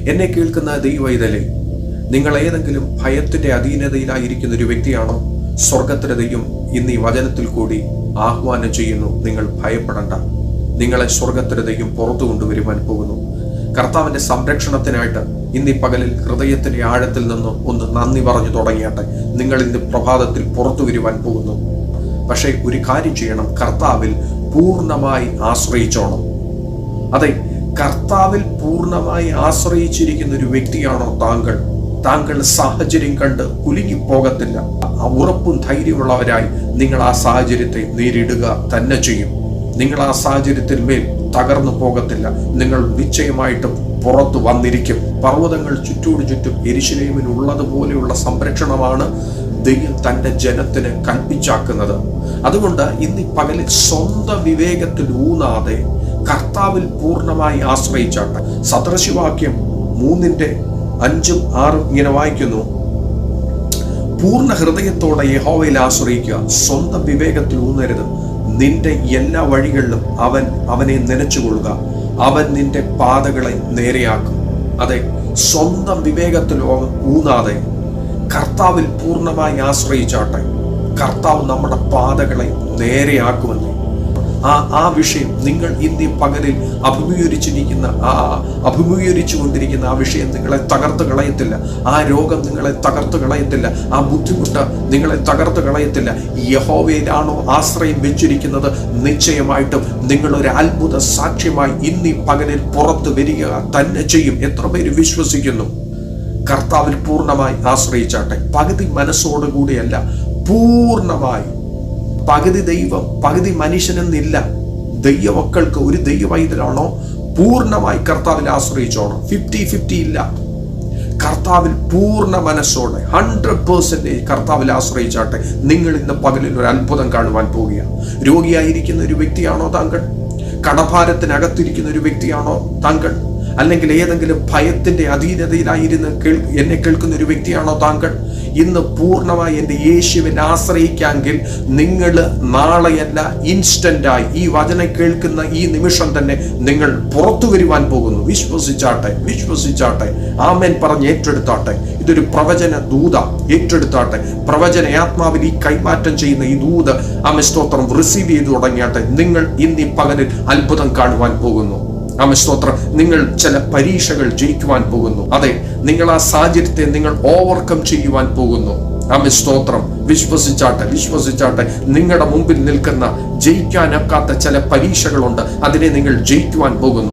എന്നെ കേൾക്കുന്ന ദൈവവൈതലേ, നിങ്ങൾ ഏതെങ്കിലും ഭയത്തിന്റെ അധീനതയിലായിരിക്കുന്ന ഒരു വ്യക്തിയാണോ? സ്വർഗത്തിലെ ദൈവം ഇന്ന് ഈ വചനത്തിൽ കൂടി ആഹ്വാനം ചെയ്യുന്നു, നിങ്ങൾ ഭയപ്പെടണ്ട. നിങ്ങളെ സ്വർഗത്തിലെ ദൈവം പുറത്തു കൊണ്ടുവരുവാൻ പോകുന്നു. കർത്താവിന്റെ സംരക്ഷണത്തിനായിട്ട് ഇന്ന് ഈ പകലിൽ ഹൃദയത്തിന്റെ ആഴത്തിൽ നിന്ന് ഒന്ന് നന്ദി പറഞ്ഞു തുടങ്ങിയാട്ടെ. നിങ്ങൾ ഇന്ന് പ്രഭാതത്തിൽ പുറത്തു വരുവാൻ പോകുന്നു. പക്ഷേ ഒരു കാര്യം ചെയ്യണം, കർത്താവിൽ പൂർണ്ണമായി ആശ്രയിച്ചോണം. അതെ, കർത്താവിൽ പൂർണ്ണമായി ആശ്രയിച്ചിരിക്കുന്ന ഒരു വ്യക്തിയാണോ താങ്കൾ സാഹചര്യം കണ്ട് കുലുങ്ങിപ്പോകത്തില്ല. ഉറപ്പും ധൈര്യമുള്ളവരായി നിങ്ങൾ ആ സാഹചര്യത്തെ നേരിടുക തന്നെ ചെയ്യും. നിങ്ങൾ ആ സാഹചര്യത്തിൽ മേൽ തകർന്നു പോകത്തില്ല. നിങ്ങൾ നിശ്ചയമായിട്ടും പുറത്തു വന്നിരിക്കും. പർവ്വതങ്ങൾ ചുറ്റോട് ചുറ്റും യെരുശലേമിനുള്ളതുപോലെയുള്ള സംരക്ഷണമാണ് ദൈവം തൻ്റെ ജനത്തിന് കൽപ്പിച്ചാക്കുന്നത്. അതുകൊണ്ട് ഇന്ന് പകലിൽ സ്വന്തം വിവേകത്തിൽ ഊന്നാതെ കർത്താവിൽ പൂർണ്ണമായി ആശ്രയിച്ചാട്ടെ. സദൃശവാക്യം 3:5-6 ഇങ്ങനെ വായിക്കുന്നു: പൂർണ്ണ ഹൃദയത്തോടെ യഹോവയിൽ ആശ്രയിക്കുക, സ്വന്തം വിവേകത്തിൽ ഊന്നരുത്. നിന്റെ എല്ലാ വഴികളിലും അവനെ നനച്ചുകൊള്ളുക, അവൻ നിന്റെ പാതകളെ നേരെയാക്കും. അതെ, സ്വന്തം വിവേകത്തിൽ ഊന്നാതെ കർത്താവിൽ പൂർണ്ണമായി ആശ്രയിച്ചാട്ടെ. കർത്താവ് നമ്മുടെ പാതകളെ നേരെയാക്കുമെന്ന് ആ വിഷയം നിങ്ങൾ ഇന്ന് പകലിൽ അഭിമുഖീകരിച്ചു കൊണ്ടിരിക്കുന്ന ആ വിഷയം നിങ്ങളെ തകർത്ത് കളയത്തില്ല. ആ രോഗം നിങ്ങളെ തകർത്ത് കളയത്തില്ല. ആ ബുദ്ധിമുട്ട് നിങ്ങളെ തകർത്ത് കളയത്തില്ല. യഹോവയിലാണോ ആശ്രയം വെച്ചിരിക്കുന്നത്, നിശ്ചയമായിട്ടും നിങ്ങളൊരു അത്ഭുത സാക്ഷ്യമായി ഇന്ന് പകലിൽ പുറത്ത് വരിക തന്നെ ചെയ്യും. എത്ര പേര് വിശ്വസിക്കുന്നു? കർത്താവിൽ പൂർണ്ണമായി ആശ്രയിച്ചാട്ടെ. പകുതി മനസ്സോടുകൂടിയല്ല, പൂർണ്ണമായി. പകുതി ദൈവം പകുതി മനുഷ്യനെന്നില്ല. ദൈവമക്കൾക്ക് ഒരു ദൈവവൈതലാണോ പൂർണ്ണമായി കർത്താവിൽ ആശ്രയിച്ചോണം. 50-50 ഇല്ല. കർത്താവിൽ പൂർണ്ണ മനസ്സോടെ 100% കർത്താവിൽ ആശ്രയിച്ചാട്ടെ. നിങ്ങൾ ഇന്ന് പകലിൽ ഒരു അത്ഭുതം കാണുവാൻ പോവുകയാണ്. രോഗിയായിരിക്കുന്ന ഒരു വ്യക്തിയാണോ താങ്കൾ? കടഭാരത്തിനകത്തിരിക്കുന്ന ഒരു വ്യക്തിയാണോ താങ്കൾ? അല്ലെങ്കിൽ ഏതെങ്കിലും ഭയത്തിന്റെ അധീനതയിലായിരുന്ന് എന്നെ കേൾക്കുന്ന ഒരു വ്യക്തിയാണോ താങ്കൾ? ഇന്ന് പൂർണ്ണമായി എൻ്റെ യേശുവിൽ ആശ്രയിക്കാമെങ്കിൽ നിങ്ങൾ നാളെയല്ല, ഇൻസ്റ്റന്റായി ഈ വചനം കേൾക്കുന്ന ഈ നിമിഷം തന്നെ നിങ്ങൾ പുറത്തു വരുവാൻ പോകുന്നു. വിശ്വസിച്ചാട്ടെ. ആമേൻ പറഞ്ഞ് ഏറ്റെടുത്താട്ടെ. ഇതൊരു പ്രവചന ദൂത. ഏറ്റെടുത്താട്ടെ. പ്രവചന ആത്മാവിൽ ഈ കൈമാറ്റം ചെയ്യുന്ന ഈ ദൂത് ആമേൻ സ്തോത്രം റിസീവ് ചെയ്തു തുടങ്ങിയാട്ടെ. നിങ്ങൾ ഇന്ന് ഈ പകലിൽ അത്ഭുതം കാണുവാൻ പോകുന്നു. ആമേൻ സ്തോത്രം. നിങ്ങൾ ചില പരീക്ഷകൾ ജയിക്കുവാൻ പോകുന്നു. അതെ, നിങ്ങൾ ആ സാഹചര്യത്തെ നിങ്ങൾ ഓവർകം ചെയ്യുവാൻ പോകുന്നു. ആമേൻ സ്തോത്രം. വിശ്വസിച്ചാട്ടെ. നിങ്ങളുടെ മുമ്പിൽ നിൽക്കുന്ന ജയിക്കാനൊക്കാത്ത ചില പരീക്ഷകളുണ്ട്. അതിനെ നിങ്ങൾ ജയിക്കുവാൻ പോകുന്നു.